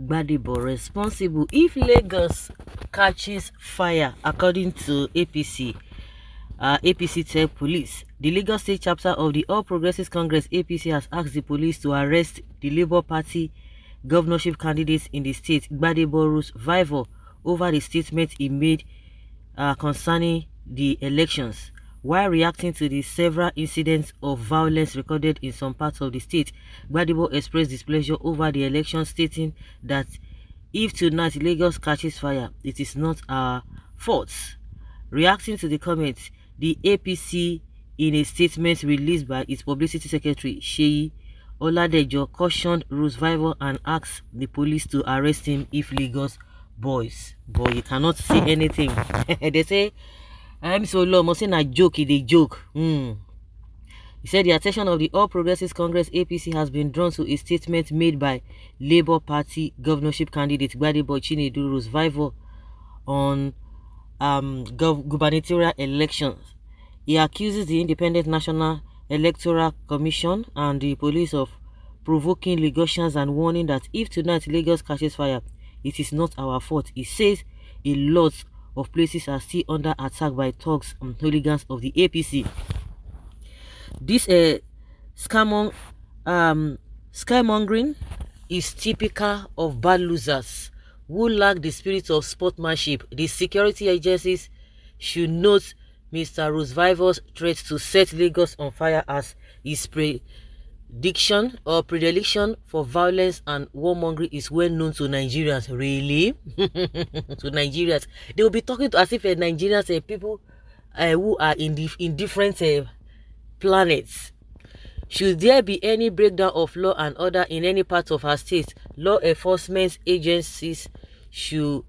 Gbadebo responsible if Lagos catches fire, according to APC tell police. The Lagos State chapter of the All Progressives Congress APC has asked the police to arrest the Labour Party governorship candidates in the state, Gbadebo's rival, over the statement he made concerning the elections. While reacting to the several incidents of violence recorded in some parts of the state, Gbadebo expressed displeasure over the election, stating that if tonight Lagos catches fire, it is not our fault. Reacting to the comments, the APC, in a statement released by its publicity secretary, Seyi Oladejo, cautioned Roosevelt and asked the police to arrest him if Lagos boys. Boy, you cannot see anything. They say, I'm so low, must say a joke, it's a joke. He said the attention of the All Progressives Congress APC has been drawn to a statement made by Labour Party governorship candidate Gbadebo Chinedu Roosevelt on gubernatorial elections. He accuses the Independent National Electoral Commission and the police of provoking Lagosians and warning that if tonight Lagos catches fire, it is not our fault. He says a lot of places are still under attack by thugs and hooligans of the APC. This scaremongering is typical of bad losers who lack the spirit of sportsmanship. The security agencies should note Mr. Roosevelt's threat to set Lagos on fire as his prediction for violence and warmongering is well known to Nigerians. Really? To Nigerians. They will be talking to as if Nigerians people who are in different planets. Should there be any breakdown of law and order in any part of our state, law enforcement agencies should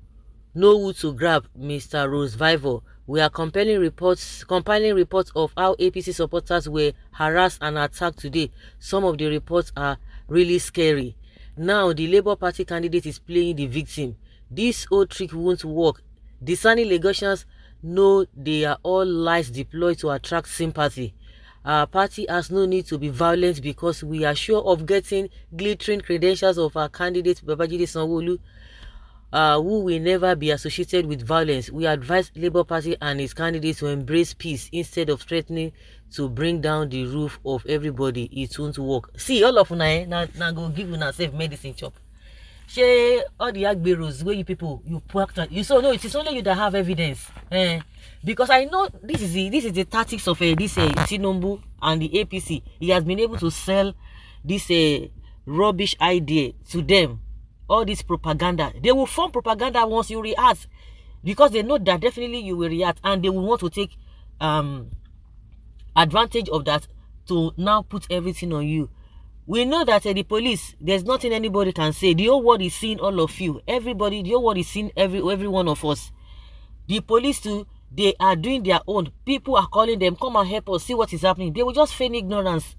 know who to grab. Mr. Roosevelt, we are compiling reports of how APC supporters were harassed and attacked today. Some of the reports are really scary. Now the Labour Party candidate is playing the victim. This old trick won't work. Discerning Lagosians know they are all lies deployed to attract sympathy. Our party has no need to be violent because we are sure of getting glittering credentials of our candidate Babajide Sanwo-Olu, who will never be associated with violence. We advise Labour Party and its candidates to embrace peace instead of threatening to bring down the roof of everybody. It won't work. See, all of now go give you safe medicine chop. Share all the agberos where you people you practice. You so no, it is only you that have evidence. Because I know this is the tactics of this Tinubu and the APC. He has been able to sell this rubbish idea to them. All this propaganda, they will form propaganda once you react, because they know that definitely you will react, and they will want to take advantage of that to now put everything on you. We know that the police, there's nothing anybody can say. The whole world is seeing all of you, everybody. The whole world is seeing every one of us. The police too, they are doing their own. People are calling them, come and help us, see what is happening. They will just feign ignorance.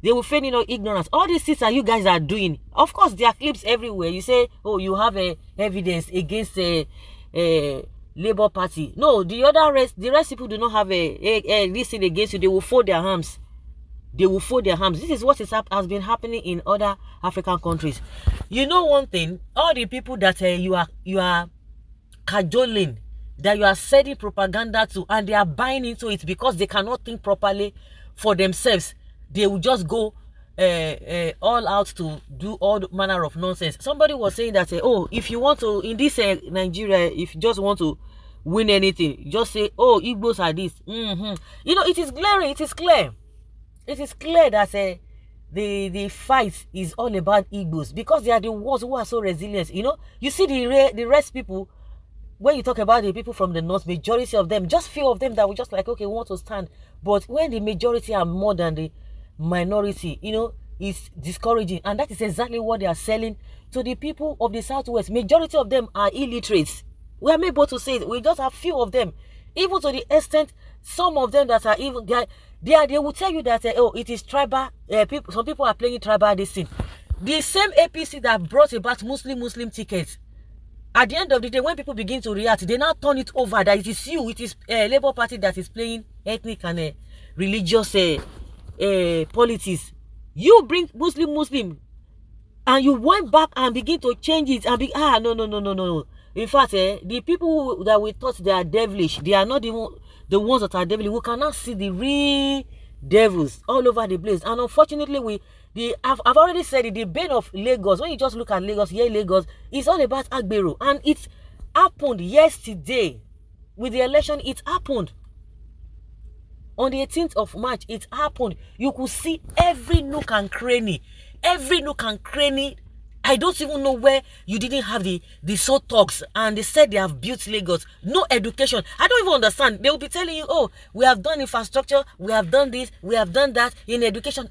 They will feign ignorance. All these things that you guys are doing, of course, there are clips everywhere. You say, oh, you have evidence against a Labour Party. No, the rest people do not have this thing against you. They will fold their arms. They will fold their arms. This is what has been happening in other African countries. You know one thing, all the people that you are cajoling, that you are sending propaganda to, and they are buying into it because they cannot think properly for themselves. They will just go all out to do all manner of nonsense. Somebody was saying that, oh, if you want to, in this Nigeria, if you just want to win anything, just say, oh, Igbos are this. You know, it is glaring, it is clear. It is clear that the fight is all about Igbos, because they are the ones who are so resilient. You know, you see the rest people, when you talk about the people from the north, majority of them, just few of them that were just like, okay, we want to stand. But when the majority are more than the minority, you know, it's discouraging. And that is exactly what they are selling to the people of the southwest. Majority of them are illiterates. We are able to say it. We just have few of them, even to the extent some of them that are even they will tell you that oh, it is tribal. People, some people are playing tribal this thing. The same APC that brought about Muslim tickets, at the end of the day, when people begin to react, they now turn it over that it is you, it is Labour Party that is playing ethnic and religious politics. You bring Muslim, And you went back and begin to change it and no. In fact, the people that we thought they are devilish, they are not even the ones that are devilish. We cannot see the real devils all over the place. And unfortunately, I've already said it, the bane of Lagos, when you just look at Lagos, Lagos, it's all about Agbero. And it happened yesterday with the election. It happened on the 18th of March. It happened. You could see every nook and cranny. I don't even know where you didn't have the so talks, and they said they have built Lagos. No education. I don't even understand. They will be telling you, oh, we have done infrastructure, we have done this, we have done that. In education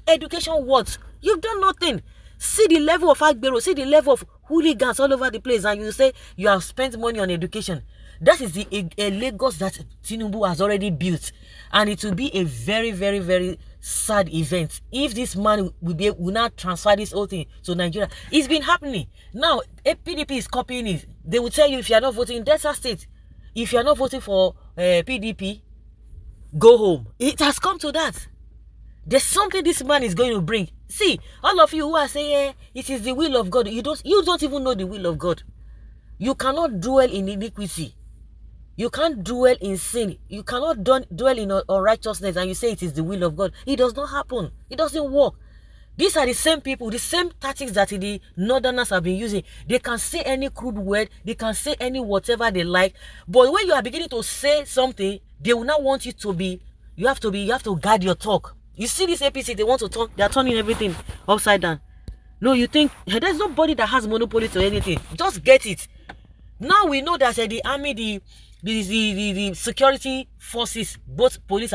what? You've done nothing. See the level of Agbero, see the level of hooligans all over the place, and you say you have spent money on education. That is a Lagos that Tinubu has already built, and it will be a very, very, very sad event if this man will not transfer this whole thing to Nigeria. It's been happening. Now, PDP is copying it. They will tell you, if you are not voting in Delta State, if you are not voting for PDP, go home. It has come to that. There's something this man is going to bring. See, all of you who are saying it is the will of God, you don't even know the will of God. You cannot dwell in iniquity. You can't dwell in sin. You cannot dwell in unrighteousness and you say it is the will of God. It does not happen. It doesn't work. These are the same people, the same tactics that the northerners have been using. They can say any crude word. They can say any whatever they like. But when you are beginning to say something, they will not want you to be. You have to guard your talk. You see this APC, they want to talk. They are turning everything upside down. No, you think there's nobody that has monopoly to anything. Just get it. Now we know that the army, the security forces, both police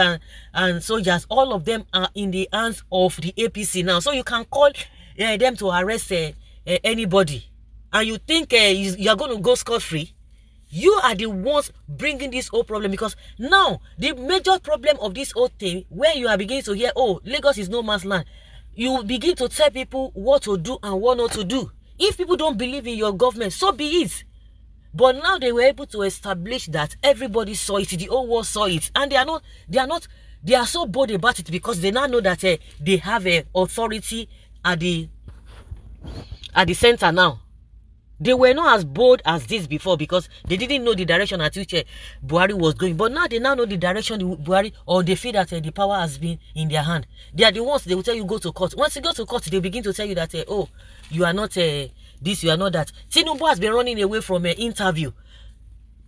and soldiers, all of them are in the hands of the APC now. So you can call them to arrest anybody. And you think you are going to go scot-free? You are the ones bringing this whole problem, because now the major problem of this whole thing, where you are beginning to hear, oh, Lagos is no man's land, you begin to tell people what to do and what not to do. If people don't believe in your government, so be it. But now they were able to establish that everybody saw it, the whole world saw it, and they are so bold about it because they now know that they have a authority at the center now. They were not as bold as this before because they didn't know the direction at which Buhari was going. But now they know the direction Buhari, or they feel that the power has been in their hand. They are the ones, they will tell you go to court. Once you go to court, they begin to tell you that, oh, you are not this, you are not that. Tinubu has been running away from an interview.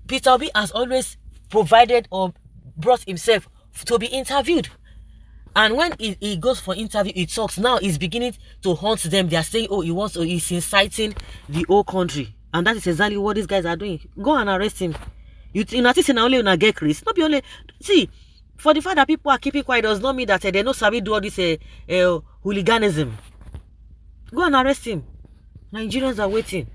Peter Obi has always provided or brought himself to be interviewed. And when he goes for interview, he talks. Now he's beginning to haunt them. They are saying, oh, he's inciting the whole country. And that is exactly what these guys are doing. Go and arrest him. You notice only when I get Chris. Not be only. See, for the fact that people are keeping quiet does not mean that they don't sabi do all this hooliganism. Go and arrest him. Nigerians are waiting.